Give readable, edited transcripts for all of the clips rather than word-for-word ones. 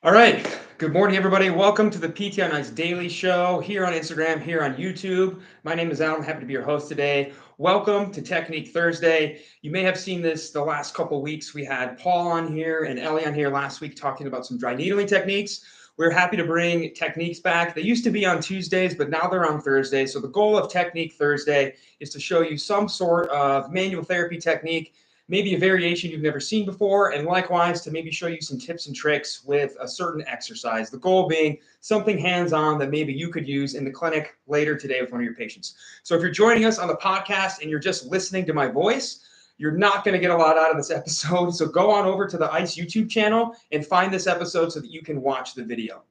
All right. Good morning, everybody. Welcome to the PT on Ice Daily Show here on Instagram, here on YouTube. My name is Alan. I'm happy to be your host today. Welcome to Technique Thursday. You may have seen this the last couple of weeks. We had Paul on here and Ellie on here last week talking about some dry needling techniques. We're happy to bring techniques back. They used to be on Tuesdays, but now they're on Thursdays. So the goal of Technique Thursday is to show you some sort of manual therapy technique, maybe a variation you've never seen before, and likewise to maybe show you some tips and tricks with a certain exercise. The goal being something hands-on that maybe you could use in the clinic later today with one of your patients. So if you're joining us on the podcast and you're just listening to my voice, you're not going to get a lot out of this episode. So go on over to the ICE YouTube channel and find this episode so that you can watch the video.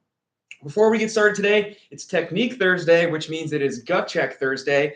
Before we get started today, it's Technique Thursday, which means it is Gut Check Thursday.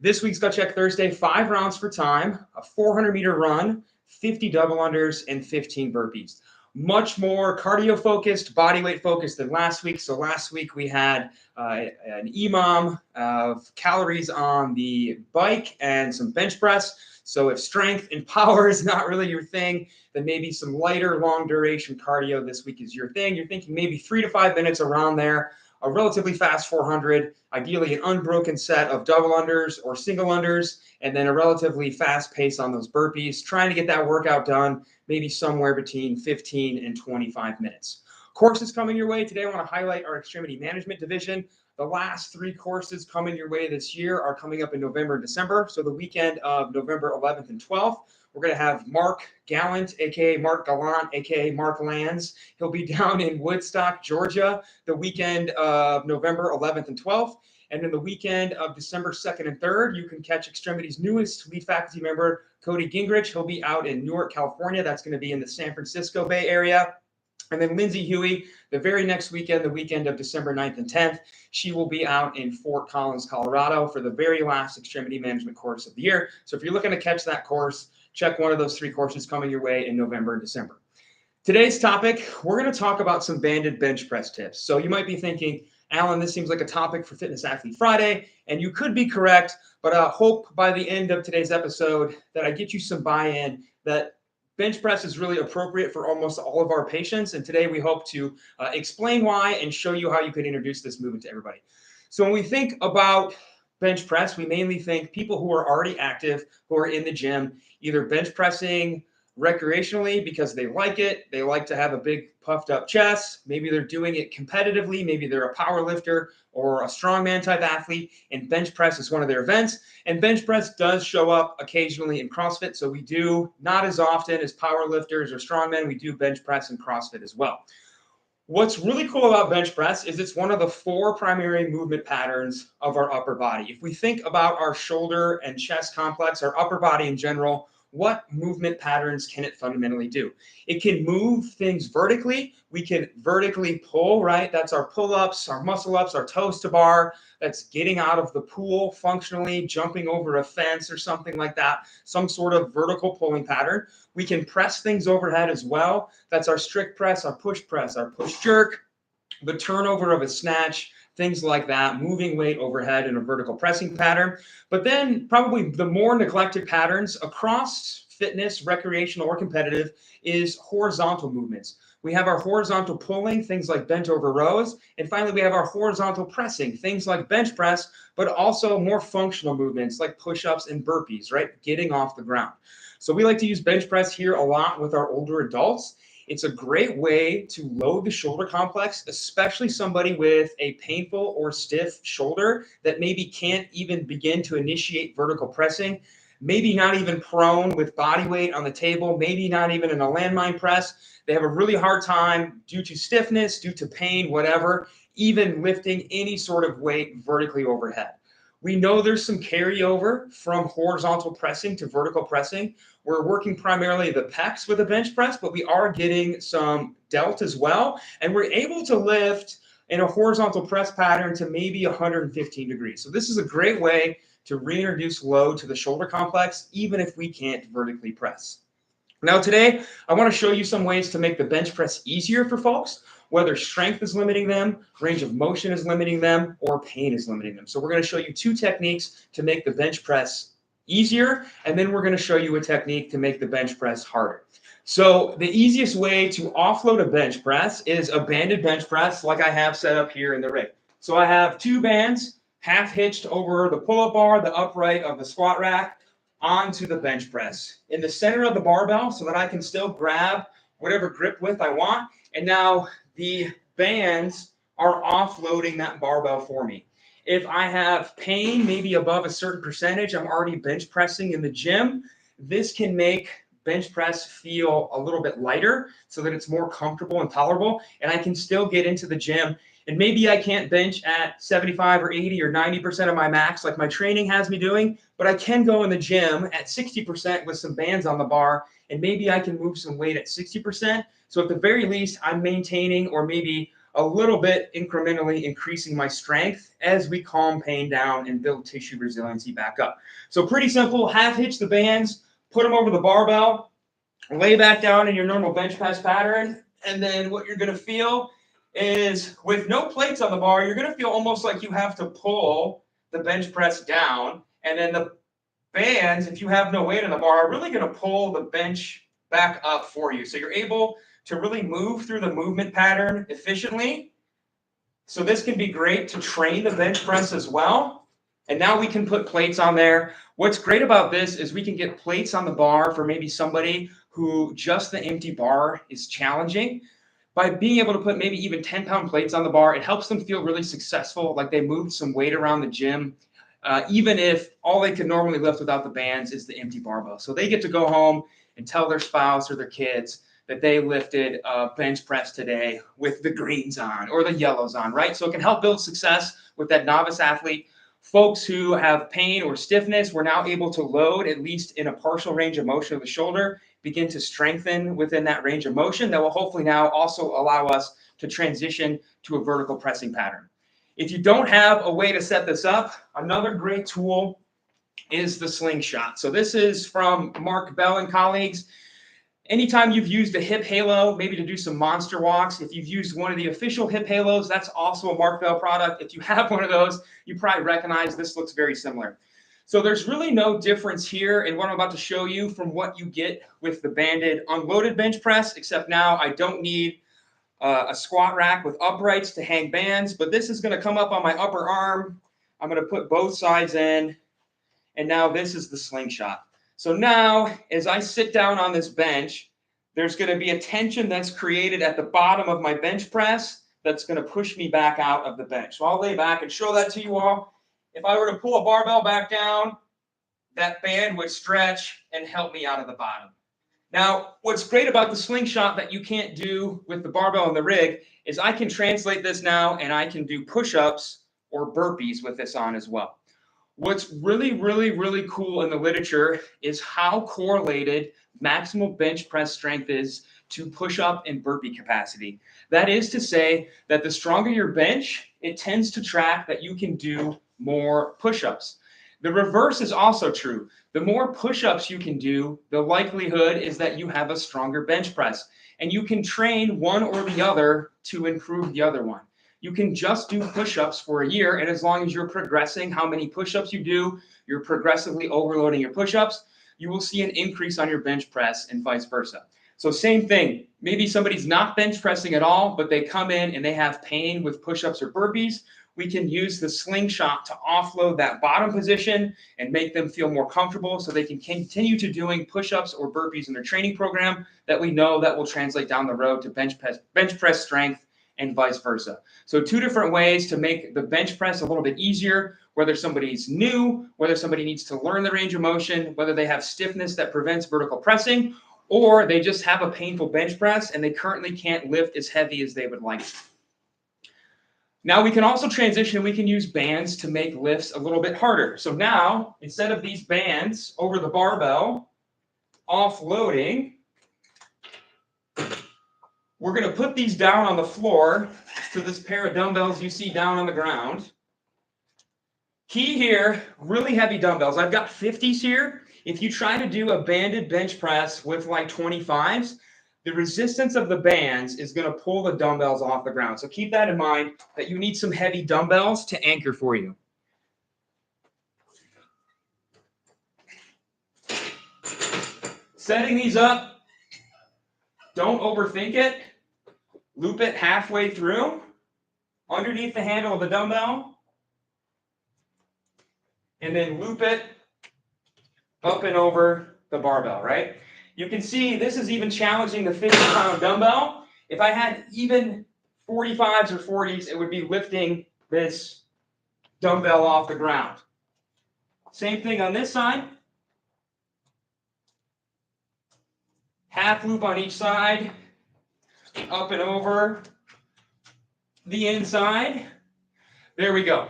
This week's Gut Check Thursday, 5 rounds for time, a 400-meter run, 50 double unders, and 15 burpees. Much more cardio-focused, body weight focused than last week. So last week we had an EMOM of calories on the bike and some bench press. So if strength and power is not really your thing, then maybe some lighter, long duration cardio this week is your thing. You're thinking maybe 3 to 5 minutes around there, a relatively fast 400, ideally an unbroken set of double unders or single unders, and then a relatively fast pace on those burpees, trying to get that workout done maybe somewhere between 15 and 25 minutes. Courses coming your way today. I want to highlight our extremity management division. The last 3 courses coming your way this year are coming up in November and December. So the weekend of November 11th and 12th, we're going to have Mark Gallant, aka Mark Gallant, aka Mark Lands. He'll be down in Woodstock, Georgia, the weekend of November 11th and 12th. And then the weekend of December 2nd and 3rd, you can catch Extremity's newest lead faculty member, Cody Gingrich. He'll be out in Newark, California. That's going to be in the San Francisco Bay Area. And then Lindsay Huey, the very next weekend, the weekend of December 9th and 10th, she will be out in Fort Collins, Colorado for the very last extremity management course of the year. So if you're looking to catch that course, check one of those 3 courses coming your way in November and December. Today's topic, we're going to talk about some banded bench press tips. So you might be thinking, Alan, this seems like a topic for Fitness Athlete Friday, and you could be correct, but I hope by the end of today's episode that I get you some buy-in that bench press is really appropriate for almost all of our patients. And today we hope to explain why and show you how you can introduce this movement to everybody. So when we think about bench press, we mainly think people who are already active, who are in the gym, either bench pressing recreationally because they like to have a big puffed up chest, maybe they're doing it competitively, maybe they're a power lifter or a strongman type athlete, and bench press is one of their events. And bench press does show up occasionally in CrossFit, so we do, not as often as power lifters or strongmen, we do bench press in CrossFit as well. What's really cool about bench press is it's one of the 4 primary movement patterns of our upper body. If we think about our shoulder and chest complex, our upper body in general, what movement patterns can it fundamentally do? It can move things vertically. We can vertically pull, right? That's our pull-ups, our muscle-ups, our toes to bar. That's getting out of the pool functionally, jumping over a fence or something like that, some sort of vertical pulling pattern. We can press things overhead as well. That's our strict press, our push jerk, the turnover of a snatch, things like that, moving weight overhead in a vertical pressing pattern. But then probably the more neglected patterns across fitness, recreational, or competitive is horizontal movements. We have our horizontal pulling, things like bent over rows. And finally, we have our horizontal pressing, things like bench press, but also more functional movements like push-ups and burpees, right? Getting off the ground. So we like to use bench press here a lot with our older adults. It's a great way to load the shoulder complex, especially somebody with a painful or stiff shoulder that maybe can't even begin to initiate vertical pressing, maybe not even prone with body weight on the table, maybe not even in a landmine press. They have a really hard time due to stiffness, due to pain, whatever, even lifting any sort of weight vertically overhead. We know there's some carryover from horizontal pressing to vertical pressing. We're working primarily the pecs with a bench press, but we are getting some delt as well. And we're able to lift in a horizontal press pattern to maybe 115 degrees. So this is a great way to reintroduce load to the shoulder complex, even if we can't vertically press. Now today, I want to show you some ways to make the bench press easier for folks, whether strength is limiting them, range of motion is limiting them, or pain is limiting them. So we're going to show you 2 techniques to make the bench press easier, and then we're going to show you a technique to make the bench press harder. So the easiest way to offload a bench press is a banded bench press like I have set up here in the rig. So I have two bands half hitched over the pull-up bar, the upright of the squat rack, onto the bench press in the center of the barbell so that I can still grab whatever grip width I want. And now the bands are offloading that barbell for me. If I have pain, maybe above a certain percentage, I'm already bench pressing in the gym. This can make bench press feel a little bit lighter so that it's more comfortable and tolerable, and I can still get into the gym. And maybe I can't bench at 75 or 80 or 90% of my max like my training has me doing, but I can go in the gym at 60% with some bands on the bar, and maybe I can move some weight at 60%. So at the very least, I'm maintaining or maybe a little bit incrementally increasing my strength as we calm pain down and build tissue resiliency back up. So pretty simple, half hitch the bands, put them over the barbell, lay back down in your normal bench press pattern, and then what you're going to feel is with no plates on the bar, you're going to feel almost like you have to pull the bench press down, and then the bands, if you have no weight on the bar, are really going to pull the bench back up for you. So you're able to really move through the movement pattern efficiently. So this can be great to train the bench press as well. And now we can put plates on there. What's great about this is we can get plates on the bar for maybe somebody who just the empty bar is challenging. By being able to put maybe even 10-pound plates on the bar, it helps them feel really successful, like they moved some weight around the gym, even if all they could normally lift without the bands is the empty barbell. So they get to go home and tell their spouse or their kids that they lifted a bench press today with the greens on or the yellows on, right? So it can help build success with that novice athlete. Folks who have pain or stiffness, we're now able to load at least in a partial range of motion of the shoulder, begin to strengthen within that range of motion that will hopefully now also allow us to transition to a vertical pressing pattern. If you don't have a way to set this up, another great tool is the slingshot. So this is from Mark Bell and colleagues. Anytime you've used a hip halo, maybe to do some monster walks, if you've used one of the official hip halos, that's also a Mark Bell product. If you have one of those, you probably recognize this looks very similar. So there's really no difference here in what I'm about to show you from what you get with the banded unloaded bench press, except now I don't need a squat rack with uprights to hang bands, but this is going to come up on my upper arm. I'm going to put both sides in, and now this is the slingshot. So now, as I sit down on this bench, there's going to be a tension that's created at the bottom of my bench press that's going to push me back out of the bench. So I'll lay back and show that to you all. If I were to pull a barbell back down, that band would stretch and help me out of the bottom. Now, what's great about the slingshot that you can't do with the barbell and the rig is I can translate this now and I can do push-ups or burpees with this on as well. What's really, really, really cool in the literature is how correlated maximal bench press strength is to push-up and burpee capacity. That is to say that the stronger your bench, it tends to track that you can do more push-ups. The reverse is also true. The more push-ups you can do, the likelihood is that you have a stronger bench press. And you can train one or the other to improve the other one. You can just do push-ups for a year, and as long as you're progressing how many push-ups you do, you're progressively overloading your push-ups, you will see an increase on your bench press and vice versa. So same thing. Maybe somebody's not bench pressing at all, but they come in and they have pain with push-ups or burpees. We can use the slingshot to offload that bottom position and make them feel more comfortable so they can continue to doing push-ups or burpees in their training program that we know that will translate down the road to bench press strength and vice versa. So two different ways to make the bench press a little bit easier, whether somebody's new, whether somebody needs to learn the range of motion, whether they have stiffness that prevents vertical pressing, or they just have a painful bench press and they currently can't lift as heavy as they would like. Now we can also transition, we can use bands to make lifts a little bit harder. So now, instead of these bands over the barbell, offloading, we're going to put these down on the floor to this pair of dumbbells you see down on the ground. Key here, really heavy dumbbells. I've got 50s here. If you try to do a banded bench press with like 25s, the resistance of the bands is going to pull the dumbbells off the ground. So keep that in mind that you need some heavy dumbbells to anchor for you. Setting these up, Don't overthink it. Loop it halfway through, underneath the handle of the dumbbell, and then loop it up and over the barbell, right? You can see this is even challenging the 50-pound dumbbell. If I had even 45s or 40s, it would be lifting this dumbbell off the ground. Same thing on this side. Half loop on each side, up and over the inside. There we go.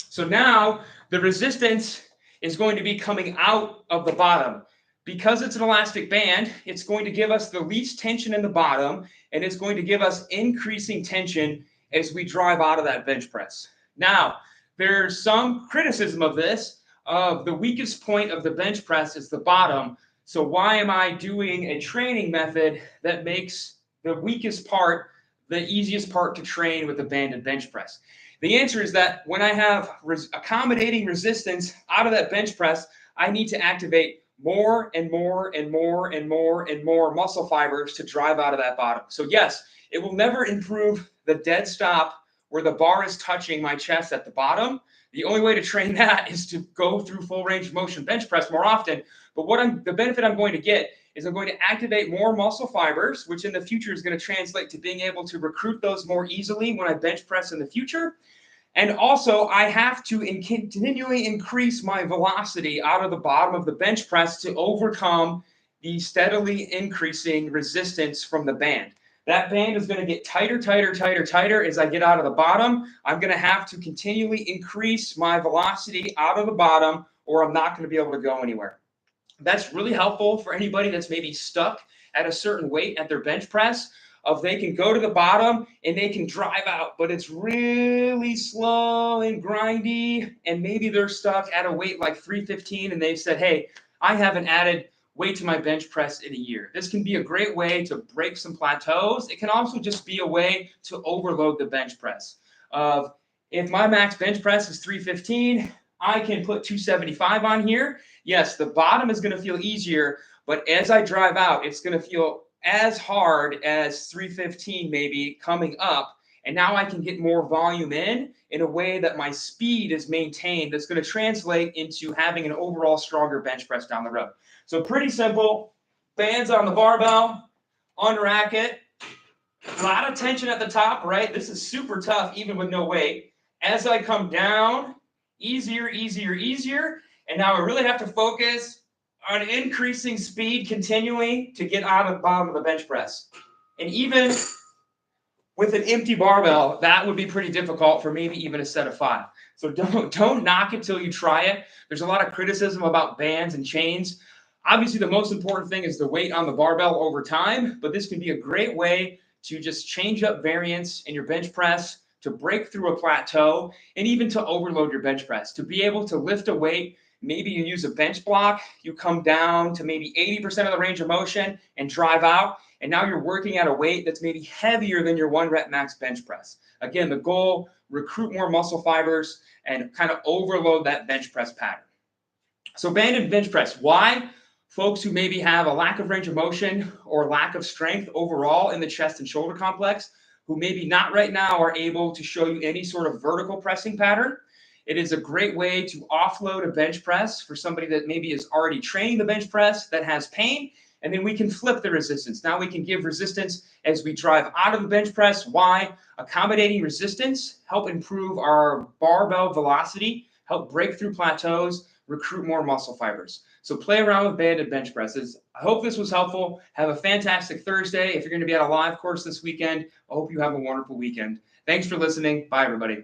So now the resistance is going to be coming out of the bottom. Because it's an elastic band, it's going to give us the least tension in the bottom, and it's going to give us increasing tension as we drive out of that bench press. Now, there's some criticism of this, of the weakest point of the bench press is the bottom. So why am I doing a training method that makes the weakest part the easiest part to train with a banded bench press? The answer is that when I have accommodating resistance out of that bench press, I need to activate more and more and more and more and more muscle fibers to drive out of that bottom. So yes, it will never improve the dead stop where the bar is touching my chest at the bottom. The only way to train that is to go through full range of motion bench press more often. But the benefit I'm going to get is I'm going to activate more muscle fibers, which in the future is going to translate to being able to recruit those more easily when I bench press in the future. And also, I have to continually increase my velocity out of the bottom of the bench press to overcome the steadily increasing resistance from the band. That band is going to get tighter, tighter, tighter, tighter as I get out of the bottom. I'm going to have to continually increase my velocity out of the bottom, or I'm not going to be able to go anywhere. That's really helpful for anybody that's maybe stuck at a certain weight at their bench press. Of they can go to the bottom and they can drive out, but it's really slow and grindy, and maybe they're stuck at a weight like 315 and they've said, hey, I haven't added weight to my bench press in a year. This can be a great way to break some plateaus. It can also just be a way to overload the bench press. If my max bench press is 315, I can put 275 on here. Yes, the bottom is going to feel easier, but as I drive out, it's going to feel as hard as 315 maybe coming up, and now I can get more volume in a way that my speed is maintained. That's going to translate into having an overall stronger bench press down the road. So pretty simple. Bands on the barbell, unrack it. A lot of tension at the top, right? This is super tough even with no weight. As I come down, easier, easier, easier, and now I really have to focus on increasing speed continually to get out of the bottom of the bench press. And even with an empty barbell, that would be pretty difficult for maybe even a set of 5. So don't knock it till you try it. There's a lot of criticism about bands and chains. Obviously, the most important thing is the weight on the barbell over time, but this can be a great way to just change up variance in your bench press, to break through a plateau, and even to overload your bench press, to be able to lift a weight. Maybe you use a bench block, you come down to maybe 80% of the range of motion and drive out, and now you're working at a weight that's maybe heavier than your 1 rep max bench press. Again, the goal, recruit more muscle fibers and kind of overload that bench press pattern. So banded bench press, why? Folks who maybe have a lack of range of motion or lack of strength overall in the chest and shoulder complex, who maybe not right now are able to show you any sort of vertical pressing pattern. It is a great way to offload a bench press for somebody that maybe is already training the bench press that has pain, and then we can flip the resistance. Now we can give resistance as we drive out of the bench press. Why? Accommodating resistance, help improve our barbell velocity, help break through plateaus, recruit more muscle fibers. So play around with banded bench presses. I hope this was helpful. Have a fantastic Thursday. If you're going to be at a live course this weekend, I hope you have a wonderful weekend. Thanks for listening. Bye, everybody.